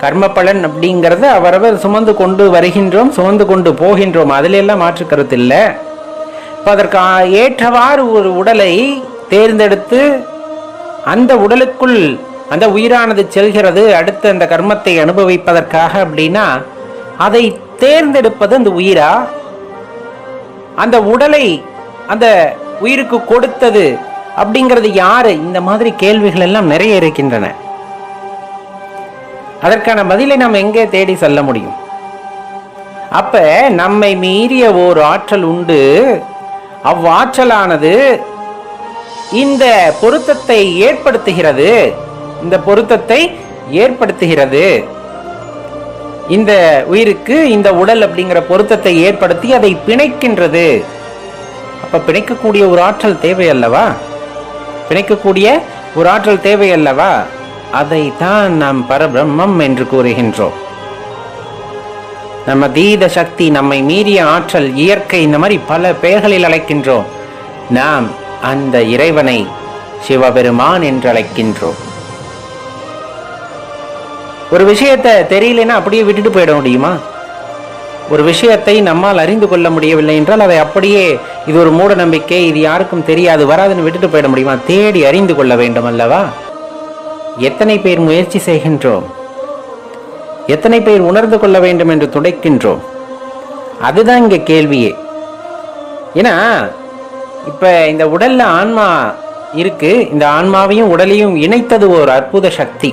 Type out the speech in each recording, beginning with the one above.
கர்ம பலன் அப்படிங்கிறது அவரவர் சுமந்து கொண்டு வருகின்றோம், சுமந்து கொண்டு போகின்றோம், அதில் எல்லாம் மாற்று கருத்து இல்லை. இப்போ அதற்கு ஏற்றவாறு ஒரு உடலை தேர்ந்தெடுத்து அந்த உடலுக்குள் அந்த உயிரானது செல்கிறது அடுத்து அந்த கர்மத்தை அனுபவிப்பதற்காக. அப்படின்னா அதை தேர்ந்தெடுப்பது அந்த உயிரா, அந்த உடலை அந்த உயிருக்கு கொடுத்தது அப்படிங்கிறது யாரு? இந்த மாதிரி கேள்விகள் எல்லாம் நிறைய இருக்கின்றன. அதற்கான பதிலை நாம் எங்கே தேடி செல்ல முடியும்? அப்ப நம்மை மீறிய ஓர் ஆற்றல் உண்டு. அவ்வாற்றலானது இந்த பொருத்தத்தை ஏற்படுத்துகிறது. இந்த பொருத்தத்தை ஏற்படுத்துகிறது இந்த உயிருக்கு. இந்த உடல் அப்படிங்கிற பொருத்தத்தை ஏற்படுத்தி அதை பிணைக்கின்றது. அப்ப பிணைக்கக்கூடிய ஒரு ஆற்றல் தேவை அல்லவா? பிணைக்கக்கூடிய ஒரு ஆற்றல் தேவை அல்லவா? அதைத்தான் நாம் பரபிரம்மம் என்று கூறுகின்றோம். நம்ம தீத சக்தி, நம்மை மீறிய ஆற்றல், இயற்கை, இந்த மாதிரி பல பெயர்களில் அழைக்கின்றோம். நாம் அந்த இறைவனை சிவபெருமான் என்று அழைக்கின்றோம். ஒரு விஷயத்தை தெரியலன்னா அப்படியே விட்டுட்டு போயிட முடியுமா? ஒரு விஷயத்தை நம்மால் அறிந்து கொள்ள முடியவில்லை என்றால் அதை அப்படியே இது ஒரு மூட நம்பிக்கை, இது யாருக்கும் தெரியாது, வராதுன்னு விட்டுட்டு போயிட முடியுமா? தேடி அறிந்து கொள்ள வேண்டும் அல்லவா? எத்தனை பேர் முயற்சி செய்கின்றோம்? எத்தனை பேர் உணர்ந்து கொள்ள வேண்டும் என்று துடைக்கின்றோம்? அதுதான் இங்க கேள்வியே. ஏன்னா இப்ப இந்த உடல்ல ஆன்மா இருக்கு. இந்த ஆன்மாவையும் உடலையும் இணைத்தது ஒரு அற்புத சக்தி.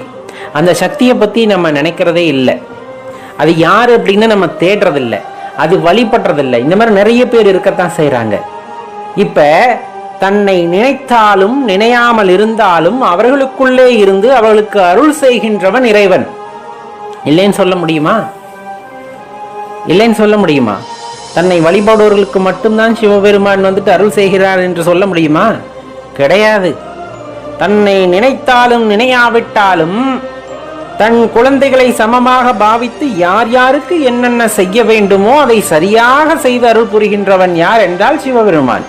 அந்த சக்தியை பத்தி நம்ம நினைக்கிறதே இல்லை. அது யாரு அப்படின்னு நம்ம தேடுறதில்லை, அது வழிபடுறதில்லை. இந்த மாதிரி நிறைய பேர் இருக்கத்தான் செய்யறாங்க. இப்ப தன்னை நினைத்தாலும் நினையாமல் இருந்தாலும் அவர்களுக்குள்ளே இருந்து அவர்களுக்கு அருள் செய்கின்றவன் இறைவன். இல்லைன்னு சொல்ல முடியுமா? இல்லைன்னு சொல்ல முடியுமா? தன்னை வழிபடுவர்களுக்கு மட்டும்தான் சிவபெருமான் வந்துட்டு அருள் செய்கிறார் என்று சொல்ல முடியுமா? கிடையாது. தன்னை நினைத்தாலும் நினையாவிட்டாலும் தன் குழந்தைகளை சமமாக பாவித்து யார் யாருக்கு என்னென்ன செய்ய வேண்டுமோ அதை சரியாக செய்து அருள் புரிகின்றவன் யார் என்றால் சிவபெருமான்.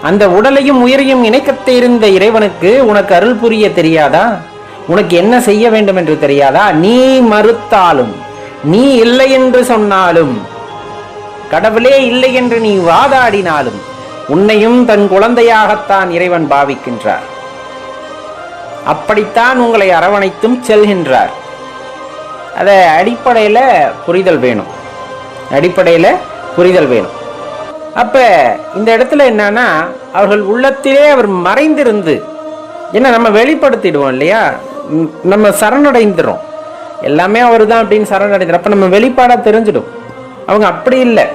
அந்த உடலையும் உயிரையும் இணைக்கத்தை இருந்த இறைவனுக்கு உனக்கு அருள் புரிய தெரியாதா? உனக்கு என்ன செய்ய வேண்டும் என்று தெரியாதா? நீ மறுத்தாலும், நீ இல்லை என்று சொன்னாலும், கடவுளே இல்லை என்று நீ வாதாடினாலும் உன்னையும் தன் குழந்தையாகத்தான் இறைவன் பாவிக்கின்றார். அப்படித்தான் உங்களை அரவணைத்தும் செல்கின்றார். அத அடிப்படையில புரிதல் வேணும். அடிப்படையில புரிதல் வேணும். அப்ப இந்த இடத்துல என்னன்னா, அவர்கள் உள்ளத்திலே அவர் மறைந்திருந்து, ஏன்னா நம்ம வெளிப்படுத்திடுவோம் இல்லையா, நம்ம சரணடைந்துடும், எல்லாமே அவர் தான் அப்படின்னு சரணடைந்துடும். அப்ப நம்ம வெளிப்பாடா தெரிஞ்சிடும். அவங்க அப்படி இல்லை,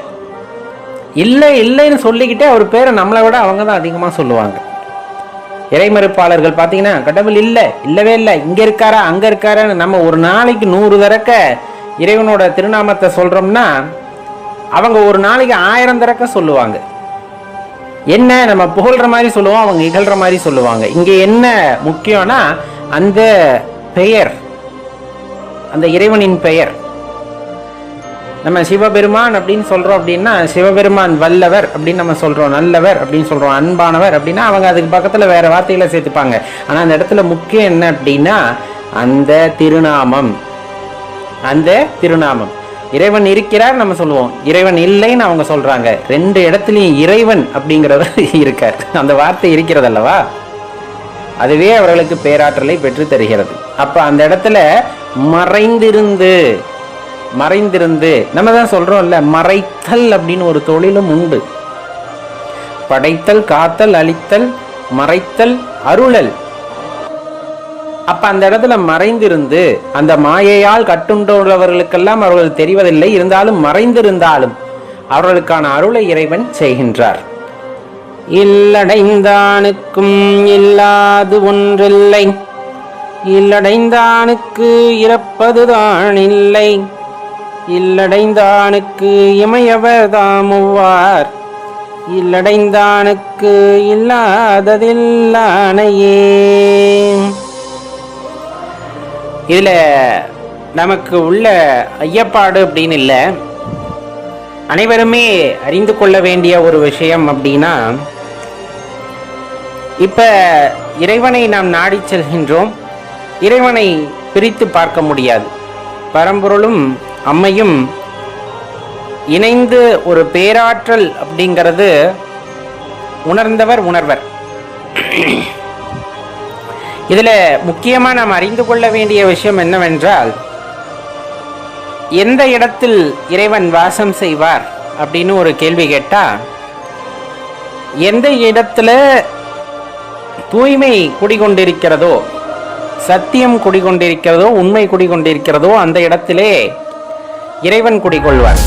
இல்லை இல்லைன்னு சொல்லிக்கிட்டே அவர் பேரை நம்மளை விட அவங்க தான் அதிகமா சொல்லுவாங்க. இறைமறுப்பாளர்கள் பார்த்தீங்கன்னா கடவுள் இல்லை, இல்லவே இல்லை, இங்க இருக்காரா அங்க இருக்காரான்னு நம்ம ஒரு நாளைக்கு 100 தடக்க இறைவனோட திருநாமத்தை சொல்றோம்னா அவங்க ஒரு நாளைக்கு 1000 தடக்க சொல்லுவாங்க. என்ன நம்ம புகழ்ற மாதிரி சொல்லுவோம், அவங்க இகழ்ற மாதிரி சொல்லுவாங்க. இங்க என்ன முக்கியம்னா அந்த பெயர், அந்த இறைவனின் பெயர். நம்ம சிவபெருமான் அப்படின்னு சொல்றோம் அப்படின்னா சிவபெருமான் வல்லவர் அப்படின்னு நம்ம சொல்றோம், நல்லவர் அப்படின்னு சொல்றோம், அன்பானவர் அப்படின்னா அவங்க அதுக்கு பக்கத்துல வேற வார்த்தைகளை சேர்த்துப்பாங்க. ஆனா அந்த இடத்துல முக்கியம் என்ன அப்படின்னா அந்த திருநாமம். அந்த திருநாமம். இறைவன் இருக்கிறார் நம்ம சொல்லுவோம், இறைவன் இல்லைன்னு அவங்க சொல்றாங்க. 2 இடத்துலயும் இறைவன் அப்படிங்கிறவர் இருக்கார். அந்த வார்த்தை இருக்கிறது அல்லவா, அதுவே அவர்களுக்கு பேராற்றலை பெற்று தருகிறது. அப்ப அந்த இடத்துல மறைந்திருந்து, மறைந்திருந்து நம்ம தான் சொல்றோம்ல, மறைத்தல் அப்படின்னு ஒரு தொழிலும் உண்டு. படைத்தல், காத்தல், அழித்தல், மறைத்தல், அருளல். அப்ப அந்த இடத்துல மறைந்திருந்து அந்த மாயையால் கட்டுண்டவர்களுக்கெல்லாம் அவர்கள் தெரிவதில்லை. இருந்தாலும் மறைந்திருந்தாலும் அவர்களுக்கான அருளை இறைவன் செய்கின்றார். இல்லடைந்தானுக்கும் இல்லாது ஒன்றில்லை, இல்லடைந்தானுக்கு இறப்பதுதான் இல்லை, இல்லடைந்தானுக்கு இமையவர்தாமுவார், இல்லடைந்தானுக்கு இல்லாததில்லானையே. இதுல நமக்கு உள்ள ஐயப்பாடு அப்படின்னு இல்லை, அனைவருமே அறிந்து கொள்ள வேண்டிய ஒரு விஷயம் அப்படின்னா, இப்ப இறைவனை நாம் நாடி செல்கின்றோம். இறைவனை பிரித்து பார்க்க முடியாது. பரம்பொருளும் அம்மையும் இணைந்து ஒரு பேராற்றல் அப்படிங்கிறது உணர்ந்தவர் உணர்வர். இதுல முக்கியமா நாம் அறிந்து கொள்ள வேண்டிய விஷயம் என்னவென்றால், எந்த இடத்தில் இறைவன் வாசம் செய்வார் அப்படின்னு ஒரு கேள்வி கேட்டா, எந்த இடத்துல தூய்மை குடிகொண்டிருக்கிறதோ, சத்தியம் குடிகொண்டிருக்கிறதோ, உண்மை குடிகொண்டிருக்கிறதோ அந்த இடத்திலே இறைவன் குடிகொள்வார்.